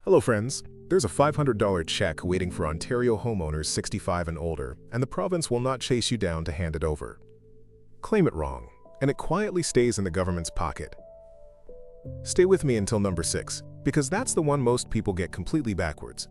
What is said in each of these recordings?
Hello friends, there's a $500 check waiting for Ontario homeowners 65 and older, and the province will not chase you down to hand it over. Claim it wrong, and it quietly stays in the government's pocket. Stay with me until number 6, because that's the one most people get completely backwards.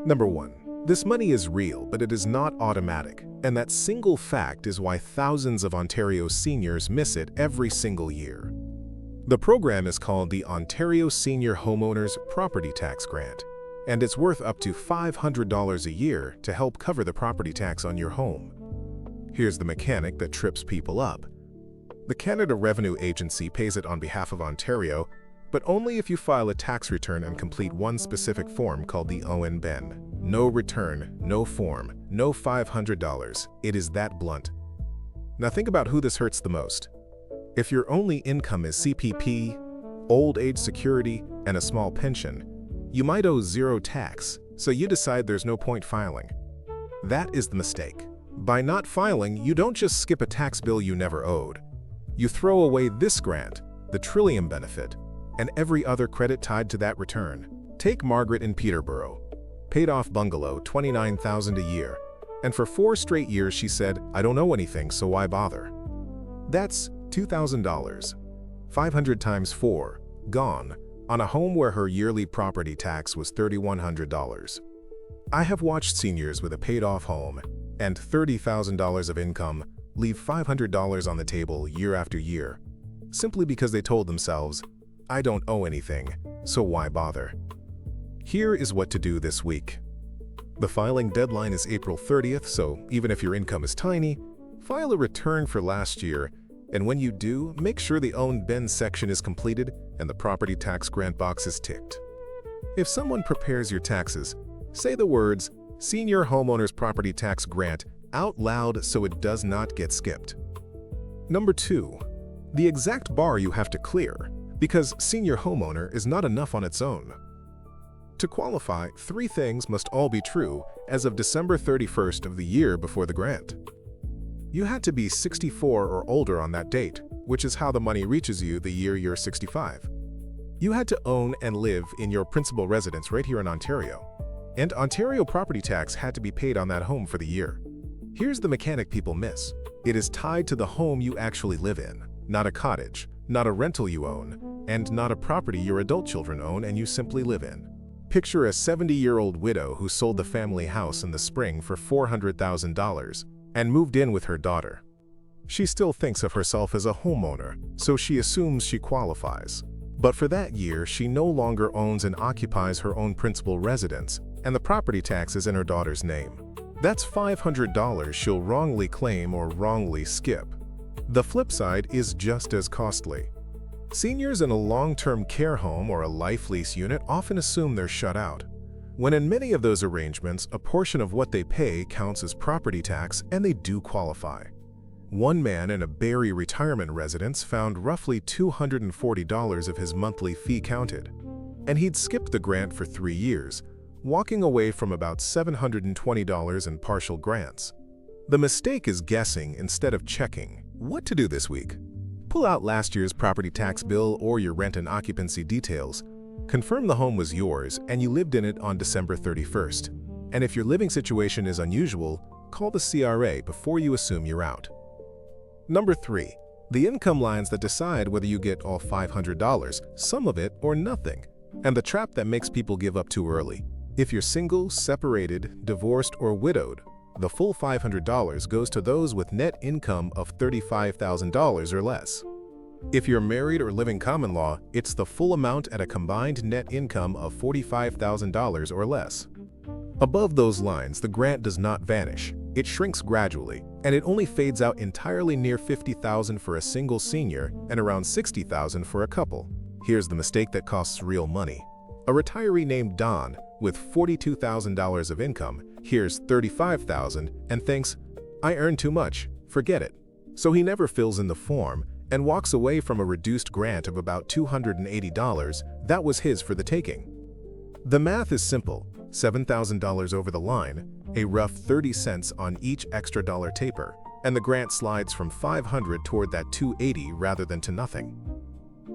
Number 1. This money is real, but it is not automatic, and that single fact is why thousands of Ontario seniors miss it every single year. The program is called the Ontario Senior Homeowners Property Tax Grant, and it's worth up to $500 a year to help cover the property tax on your home. Here's the mechanic that trips people up. The Canada Revenue Agency pays it on behalf of Ontario, but only if you file a tax return and complete one specific form called the ON-BEN. No return, no form, no $500. It is that blunt. Now think about who this hurts the most. If your only income is CPP, old age security, and a small pension, you might owe zero tax, so you decide there's no point filing. That is the mistake. By not filing, you don't just skip a tax bill you never owed. You throw away this grant, the Trillium benefit, and every other credit tied to that return. Take Margaret in Peterborough. Paid off bungalow, $29,000 a year, and for 4 straight years she said, "I don't owe anything, so why bother?" That's $2,000. 500 times 4, gone, on a home where her yearly property tax was $3,100. I have watched seniors with a paid-off home and $30,000 of income leave $500 on the table year after year, simply because they told themselves, "I don't owe anything, so why bother?" Here is what to do this week. The filing deadline is April 30th, so even if your income is tiny, file a return for last year, and when you do, make sure the ON-BEN section is completed and the property tax grant box is ticked. If someone prepares your taxes, say the words "Senior Homeowners Property Tax Grant" out loud so it does not get skipped. Number 2. The exact bar you have to clear, because senior homeowner is not enough on its own. To qualify, 3 things must all be true as of December 31st of the year before the grant. You had to be 64 or older on that date, which is how the money reaches you the year you're 65. You had to own and live in your principal residence right here in Ontario. And Ontario property tax had to be paid on that home for the year. Here's the mechanic people miss. It is tied to the home you actually live in, not a cottage, not a rental you own, and not a property your adult children own and you simply live in. Picture a 70-year-old widow who sold the family house in the spring for $400,000 and moved in with her daughter. She still thinks of herself as a homeowner, so she assumes she qualifies. But for that year, she no longer owns and occupies her own principal residence, and the property tax is in her daughter's name. That's $500 she'll wrongly claim or wrongly skip. The flip side is just as costly. Seniors in a long-term care home or a life lease unit often assume they're shut out, when in many of those arrangements, a portion of what they pay counts as property tax and they do qualify. One man in a Barrie retirement residence found roughly $240 of his monthly fee counted, and he'd skipped the grant for 3 years, walking away from about $720 in partial grants. The mistake is guessing instead of checking. What to do this week? Pull out last year's property tax bill or your rent and occupancy details. Confirm the home was yours and you lived in it on December 31st. And if your living situation is unusual, call the CRA before you assume you're out. Number 3. The income lines that decide whether you get all $500, some of it, or nothing, and the trap that makes people give up too early. If you're single, separated, divorced, or widowed, the full $500 goes to those with net income of $35,000 or less. If you're married or living common law, it's the full amount at a combined net income of $45,000 or less. Above those lines, the grant does not vanish. It shrinks gradually, and it only fades out entirely near $50,000 for a single senior and around $60,000 for a couple. Here's the mistake that costs real money. A retiree named Don, with $42,000 of income, hears $35,000 and thinks, "I earn too much, forget it." So he never fills in the form and walks away from a reduced grant of about $280 that was his for the taking. The math is simple: $7,000 over the line, a rough 30 cents on each extra dollar taper, and the grant slides from $500 toward that $280 rather than to nothing.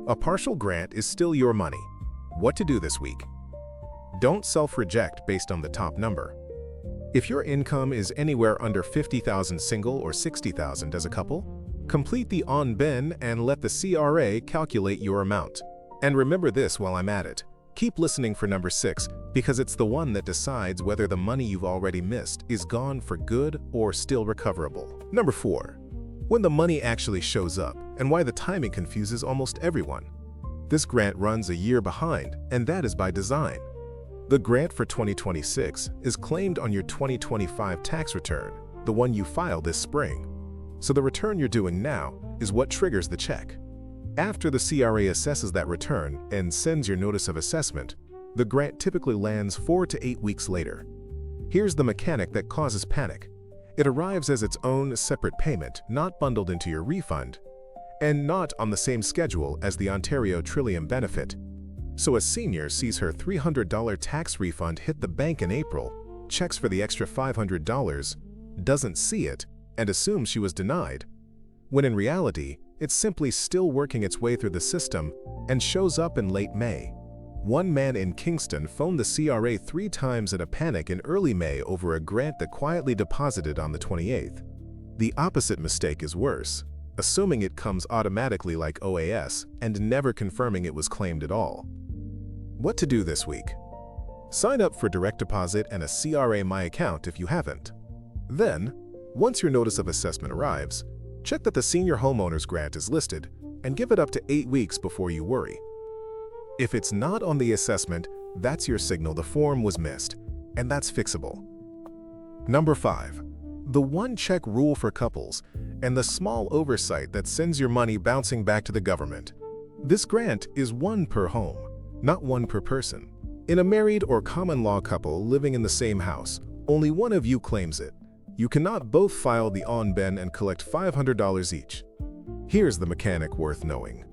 A partial grant is still your money. What to do this week? Don't self-reject based on the top number. If your income is anywhere under $50,000 single or $60,000 as a couple, complete the on-ben and let the CRA calculate your amount. And remember this while I'm at it. Keep listening for number 6 because it's the one that decides whether the money you've already missed is gone for good or still recoverable. Number 4. When the money actually shows up and why the timing confuses almost everyone. This grant runs a year behind, and that is by design. The grant for 2026 is claimed on your 2025 tax return, the one you filed this spring. So the return you're doing now is what triggers the check. After the CRA assesses that return and sends your notice of assessment, the grant typically lands 4 to 8 weeks later. Here's the mechanic that causes panic. It arrives as its own separate payment, not bundled into your refund, and not on the same schedule as the Ontario Trillium benefit. So a senior sees her $300 tax refund hit the bank in April, checks for the extra $500, doesn't see it, and assumes she was denied, when in reality, it's simply still working its way through the system and shows up in late May. One man in Kingston phoned the CRA 3 times in a panic in early May over a grant that quietly deposited on the 28th. The opposite mistake is worse, assuming it comes automatically like OAS and never confirming it was claimed at all. What to do this week? Sign up for direct deposit and a CRA My Account if you haven't. Then, once your notice of assessment arrives, check that the Senior Homeowners Grant is listed and give it up to 8 weeks before you worry. If it's not on the assessment, that's your signal the form was missed, and that's fixable. Number 5. The One-Cheque rule for couples and the small oversight that sends your money bouncing back to the government. This grant is 1 per home, not 1 per person. In a married or common law couple living in the same house, only one of you claims it. You cannot both file the on-ben and collect $500 each. Here's the mechanic worth knowing.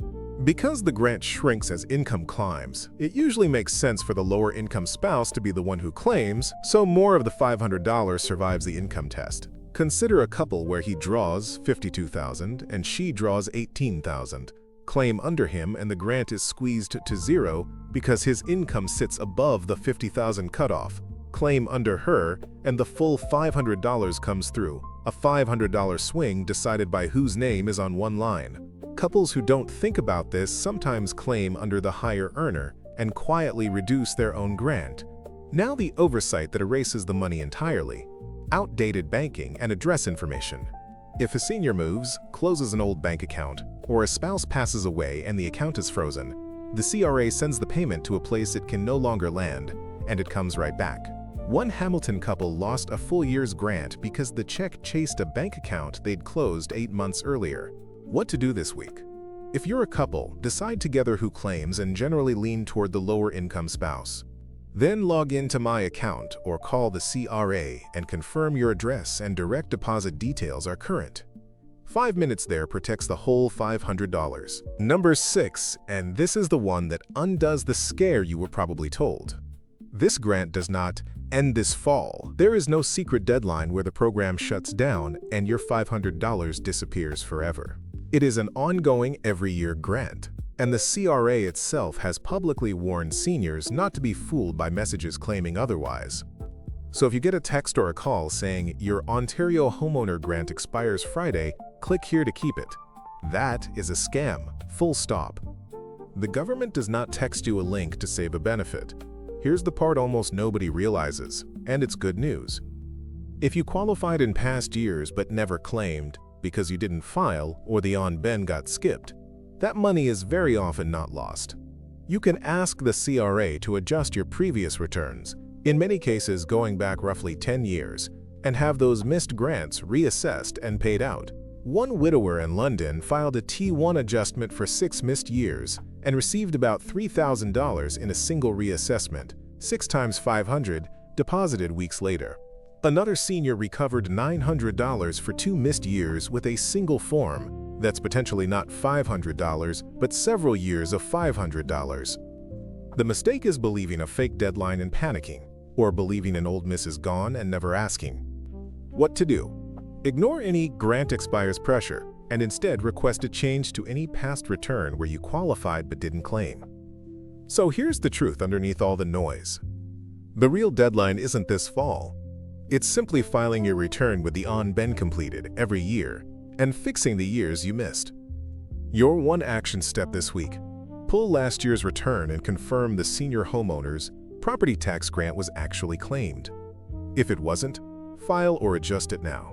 Because the grant shrinks as income climbs, it usually makes sense for the lower income spouse to be the one who claims, so more of the $500 survives the income test. Consider a couple where he draws $52,000 and she draws $18,000. Claim under him and the grant is squeezed to 0 because his income sits above the $50,000 cutoff. Claim under her and the full $500 comes through, a $500 swing decided by whose name is on one line. Couples who don't think about this sometimes claim under the higher earner and quietly reduce their own grant. Now the oversight that erases the money entirely. Outdated banking and address information. If a senior moves, closes an old bank account, or a spouse passes away and the account is frozen, the CRA sends the payment to a place it can no longer land, and it comes right back. One Hamilton couple lost a full year's grant because the check chased a bank account they'd closed 8 months earlier. What to do this week? If you're a couple, decide together who claims and generally lean toward the lower income spouse. Then log into My Account or call the CRA and confirm your address and direct deposit details are current. 5 minutes there protects the whole $500. Number 6, and this is the one that undoes the scare you were probably told. This grant does not end this fall. There is no secret deadline where the program shuts down and your $500 disappears forever. It is an ongoing every-year grant, and the CRA itself has publicly warned seniors not to be fooled by messages claiming otherwise. So if you get a text or a call saying your Ontario homeowner grant expires Friday, click here to keep it. That is a scam, full stop. The government does not text you a link to save a benefit. Here's the part almost nobody realizes, and it's good news. If you qualified in past years but never claimed because you didn't file or the on-ben got skipped, that money is very often not lost. You can ask the CRA to adjust your previous returns, in many cases going back roughly 10 years, and have those missed grants reassessed and paid out. One widower in London filed a T1 adjustment for 6 missed years and received about $3,000 in a single reassessment, 6 times $500, deposited weeks later. Another senior recovered $900 for 2 missed years with a single form that's potentially not $500, but several years of $500. The mistake is believing a fake deadline and panicking, or believing an old miss is gone and never asking. What to do? Ignore any grant expires pressure and instead request a change to any past return where you qualified but didn't claim. So here's the truth underneath all the noise. The real deadline isn't this fall. It's simply filing your return with the on-ben completed every year and fixing the years you missed. Your one action step this week: pull last year's return and confirm the senior homeowners property tax grant was actually claimed. If it wasn't, file or adjust it now.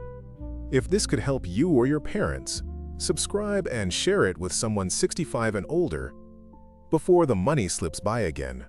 If this could help you or your parents, subscribe and share it with someone 65 and older before the money slips by again.